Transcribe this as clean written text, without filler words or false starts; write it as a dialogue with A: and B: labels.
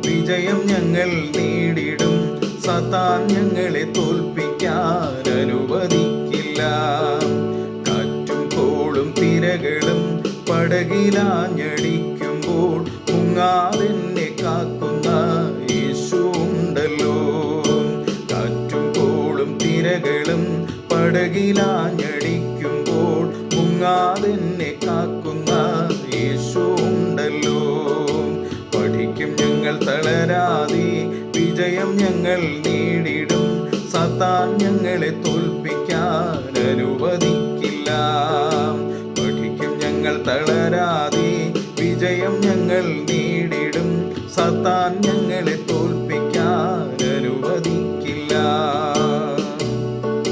A: വിജയം ഞങ്ങൾ നേടിടും. സാത്താൻ ഞങ്ങളെ തോൽപ്പിക്കാൻ അനുവദിക്കില്ല. കാറ്റും കോളും തിരകളും പടകിലാഞ്ഞടിക്കുമ്പോൾ മുങ്ങാതെന്നെ കാക്കുന്ന യേശു ഉണ്ടല്ലോ. കാറ്റും കോളും തിരകളും പടകിലാഞ്ഞടിക്കുമ്പോൾ മുങ്ങാതെന്നെ കാക്കുന്ന യേശു ഉണ്ടല്ലോ. പഠിക്കും ഞങ്ങൾ തളരാതെ, വിജയം ഞങ്ങൾ നേടിടും. സാത്താൻ ഞങ്ങളെ തോൽപ്പിക്കാൻ അനുവദിക്കില്ല. പഠിക്കും ഞങ്ങൾ തളരാതെ, വിജയം ഞങ്ങൾ നേടിടും. സാത്താൻ ഞങ്ങളെ